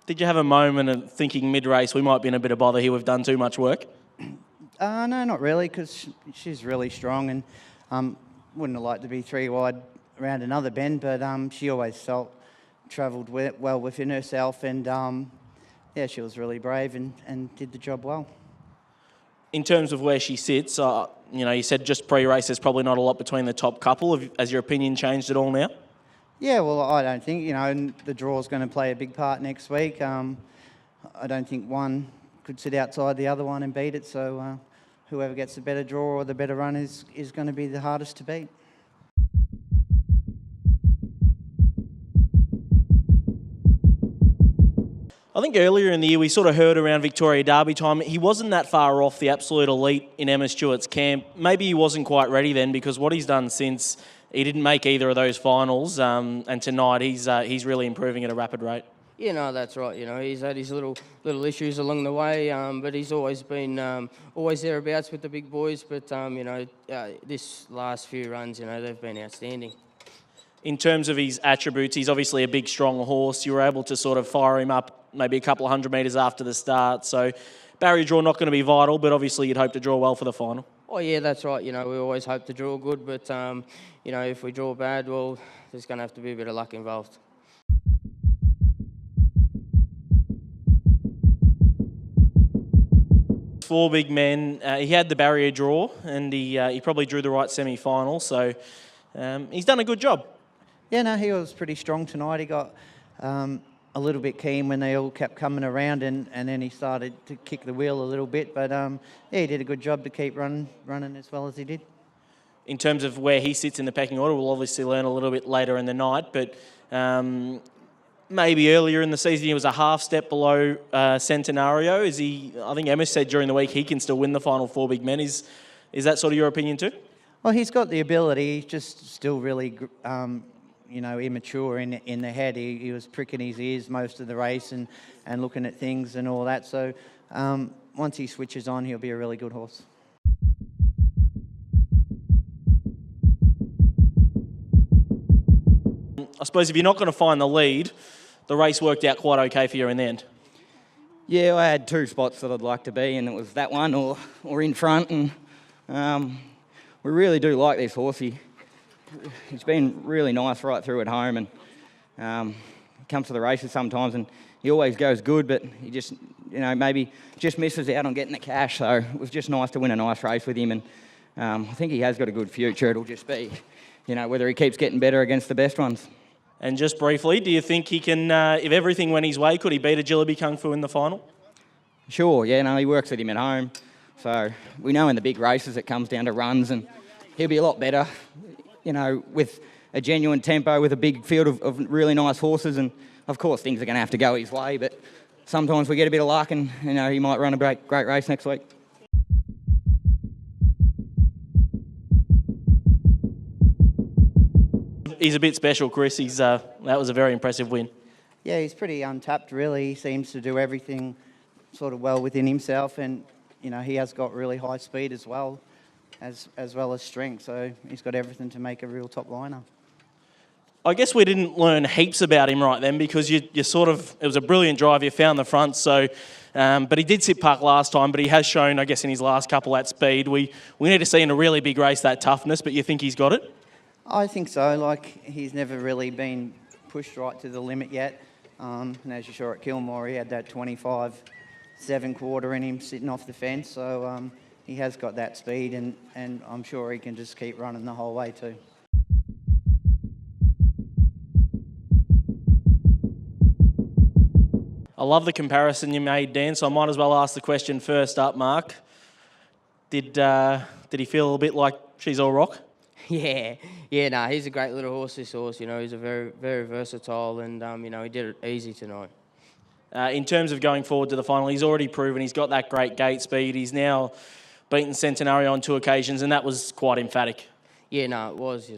Did you have a moment of thinking mid-race, we might be in a bit of bother here, we've done too much work? No, not really, because she's really strong and wouldn't have liked to be 3 wide around another bend, but she always travelled well within herself, and yeah, she was really brave and did the job well. In terms of where she sits, you said just pre-race there's probably not a lot between the top couple. Has your opinion changed at all now? Yeah, well, I don't think, and the draw's going to play a big part next week. I don't think one could sit outside the other one and beat it, so whoever gets the better draw or the better run is going to be the hardest to beat. I think earlier in the year we sort of heard around Victoria Derby time, he wasn't that far off the absolute elite in Emma Stewart's camp. Maybe he wasn't quite ready then, because what he's done since, he didn't make either of those finals, and tonight he's really improving at a rapid rate. Yeah, no, that's right. He's had his little issues along the way, but he's always been always thereabouts with the big boys. But this last few runs, they've been outstanding. In terms of his attributes, he's obviously a big, strong horse. You were able to sort of fire him up maybe a couple of 100 metres after the start. So barrier draw not going to be vital, but obviously you'd hope to draw well for the final. Oh, yeah, that's right. We always hope to draw good, but, if we draw bad, well, there's going to have to be a bit of luck involved. Four big men. He had the barrier draw, and he probably drew the right semi-final, so he's done a good job. Yeah, no, he was pretty strong tonight. He got a little bit keen when they all kept coming around, and then he started to kick the wheel a little bit. But yeah, he did a good job to keep running as well as he did. In terms of where he sits in the pecking order, we'll obviously learn a little bit later in the night, but maybe earlier in the season he was a half step below Centenario. I think Emma said during the week he can still win the final four big men. Is that sort of your opinion too? Well, he's got the ability. He's just still really immature in the head. He was pricking his ears most of the race and looking at things and all that. So once he switches on, he'll be a really good horse. I suppose if you're not going to find the lead, the race worked out quite okay for you in the end. Yeah, I had 2 spots that I'd like to be, and it was that one or in front. And we really do like this horse. He's been really nice right through at home, and comes to the races sometimes, and he always goes good, but he just, maybe just misses out on getting the cash. So it was just nice to win a nice race with him, and I think he has got a good future. It'll just be, whether he keeps getting better against the best ones. And just briefly, do you think he can, if everything went his way, could he beat Agility Kung Fu in the final? Sure, yeah, no, he works at him at home. So we know in the big races it comes down to runs, and he'll be a lot better, with a genuine tempo, with a big field of really nice horses. And of course things are going to have to go his way, but sometimes we get a bit of luck, and he might run a great race next week. He's a bit special, Chris. That was a very impressive win. Yeah, he's pretty untapped, really. He seems to do everything sort of well within himself, and he has got really high speed as well as strength. So he's got everything to make a real top liner. I guess we didn't learn heaps about him right then, because it was a brilliant drive. You found the front, so but he did sit park last time, but he has shown, I guess, in his last couple that speed. We need to see in a really big race that toughness, but you think he's got it? I think so. He's never really been pushed right to the limit yet. And as you saw at Kilmore, he had that 25-7 quarter in him sitting off the fence. So he has got that speed, and I'm sure he can just keep running the whole way too. I love the comparison you made, Dan, so I might as well ask the question first up, Mark. Did he feel a bit like She's All Rock? Yeah, no, he's a great little horse, this horse. He's a very, very versatile, and, he did it easy tonight. In terms of going forward to the final, he's already proven he's got that great gate speed. He's now beaten Centenario on 2 occasions, and that was quite emphatic. Yeah, no, it was,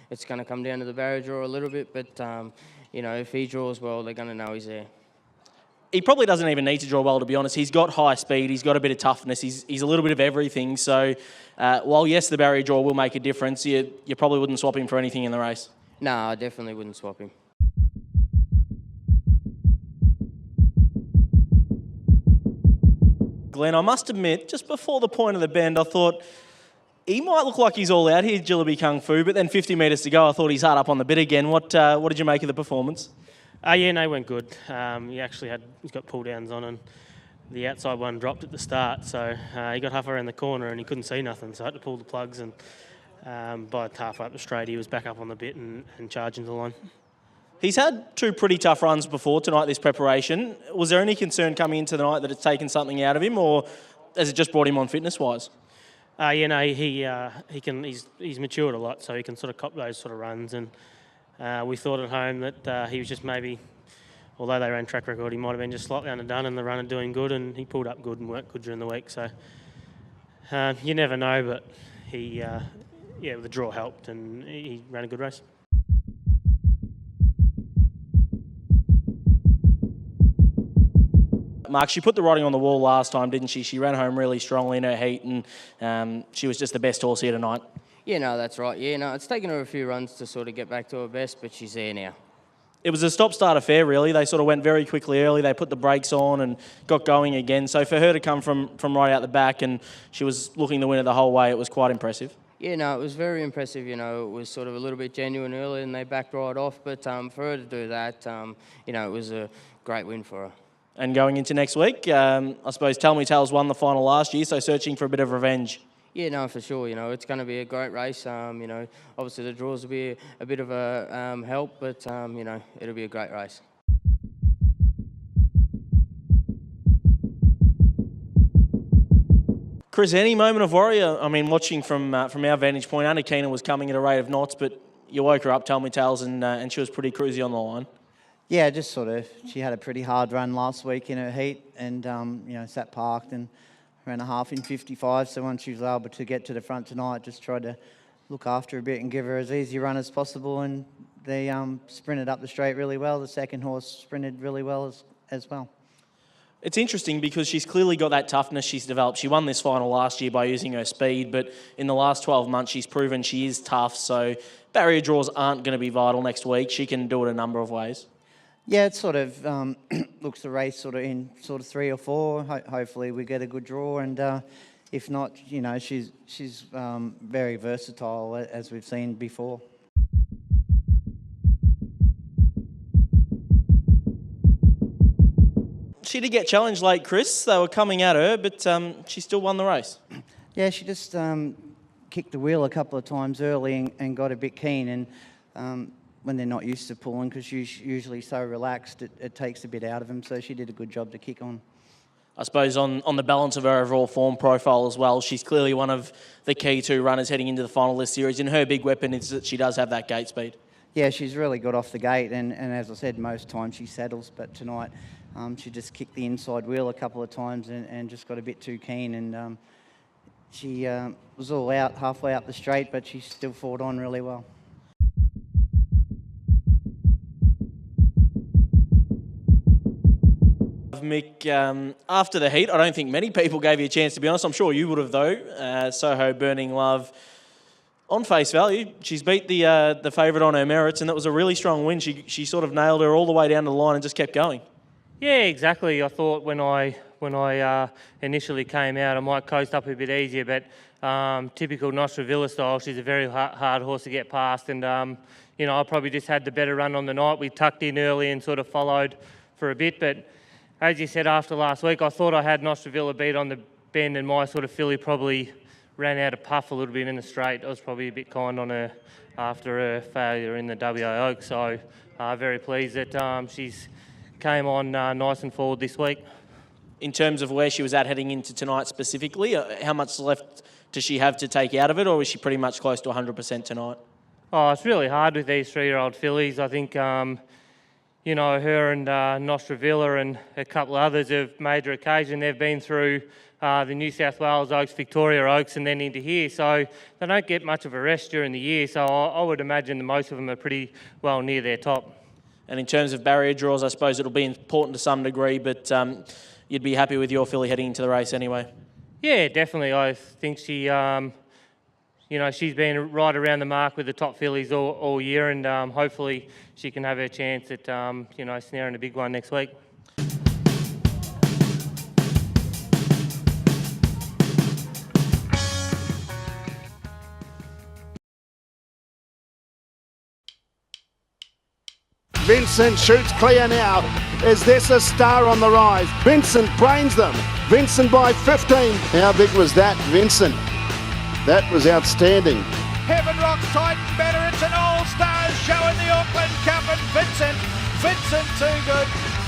It's going to come down to the barrier draw a little bit, but, if he draws well, they're going to know he's there. He probably doesn't even need to draw well, to be honest. He's got high speed. He's got a bit of toughness. He's a little bit of everything. So, while, yes, the barrier draw will make a difference, you probably wouldn't swap him for anything in the race. No, I definitely wouldn't swap him. Glenn. I must admit, just before the point of the bend, I thought he might look like he's all out here, Jillaby Kung Fu, but then 50 metres to go, I thought he's hard up on the bit again. What did you make of the performance? Yeah, no, he went good. He's got pull downs on, and the outside one dropped at the start, so he got half around the corner and he couldn't see nothing, so I had to pull the plugs, and by halfway up the straight he was back up on the bit and charging the line. He's had two pretty tough runs before tonight, this preparation. Was there any concern coming into the night that it's taken something out of him, or has it just brought him on fitness-wise? He's matured a lot, so he can sort of cop those sort of runs, and we thought at home that he was just maybe, although they ran track record, he might have been just slightly underdone in the run and doing good, and he pulled up good and worked good during the week. So you never know, but the draw helped, and he ran a good race. Mark, she put the writing on the wall last time, didn't she? She ran home really strongly in her heat, and she was just the best horse here tonight. Yeah, no, that's right. Yeah, no, it's taken her a few runs to sort of get back to her best, but she's there now. It was a stop-start affair, really. They sort of went very quickly early. They put the brakes on and got going again. So for her to come from right out the back, and she was looking to win it the whole way, it was quite impressive. Yeah, no, it was very impressive. You know, it was sort of a little bit genuine early, and they backed right off. But for her to do that, it was a great win for her. And going into next week, I suppose Tell Me Tales won the final last year, so searching for a bit of revenge. Yeah, no, for sure. It's going to be a great race. Obviously the draws will be a bit of a help, but it'll be a great race. Chris, any moment of worry? I mean, watching from our vantage point, Anna Keenan was coming at a rate of knots, but you woke her up, Tell Me Tales, and she was pretty cruisy on the line. Yeah, just sort of, she had a pretty hard run last week in her heat, and, sat parked and ran a half in 55. So once she was able to get to the front tonight, just tried to look after her a bit and give her as easy a run as possible. And they sprinted up the straight really well. The second horse sprinted really well as well. It's interesting because she's clearly got that toughness she's developed. She won this final last year by using her speed, but in the last 12 months she's proven she is tough. So barrier draws aren't going to be vital next week. She can do it a number of ways. Yeah, it sort of looks the race sort of in sort of 3 or 4. Hopefully we get a good draw, and if not, she's very versatile, as we've seen before. She did get challenged late, Chris. They were coming at her, but she still won the race. Yeah, she just kicked the wheel a couple of times early and got a bit keen, and when they're not used to pulling, because she's usually so relaxed, it takes a bit out of them. So she did a good job to kick on. I suppose on the balance of her overall form profile as well, she's clearly one of the key 2 runners heading into the final list series, and her big weapon is that she does have that gate speed. Yeah, she's really got off the gate, and as I said, most times she settles, but tonight she just kicked the inside wheel a couple of times and just got a bit too keen, and she was all out halfway up the straight, but she still fought on really well. Mick, after the heat, I don't think many people gave you a chance, to be honest. I'm sure you would have, though. Soho Burning Love, on face value, she's beat the favourite on her merits, and that was a really strong win. She sort of nailed her all the way down to the line and just kept going. Yeah, exactly. I thought when I initially came out, I might coast up a bit easier, but typical Nostrovilla style, she's a very hard horse to get past, and I probably just had the better run on the night. We tucked in early and sort of followed for a bit, but as you said after last week, I thought I had Nostrovilla beat on the bend, and my sort of filly probably ran out of puff a little bit in the straight. I was probably a bit kind on her after her failure in the WA Oaks, so very pleased that she's came on nice and forward this week. In terms of where she was at heading into tonight specifically, how much left does she have to take out of it, or was she pretty much close to 100% tonight? Oh, it's really hard with these 3-year-old fillies. I think her and Nostrovilla and a couple of others have major occasion. They've been through the New South Wales Oaks, Victoria Oaks, and then into here. So they don't get much of a rest during the year. So I would imagine that most of them are pretty well near their top. And in terms of barrier draws, I suppose it'll be important to some degree, but you'd be happy with your filly heading into the race anyway? Yeah, definitely. I think she, she's been right around the mark with the top fillies all year, and hopefully she can have her chance at, snaring a big one next week. Vincent shoots clear now. Is this a star on the rise? Vincent brains them. Vincent by 15. How big was that, Vincent? That was outstanding. Heaven rocks Titan better. It's an all-stars show in the Auckland Cup, and Vincent too good.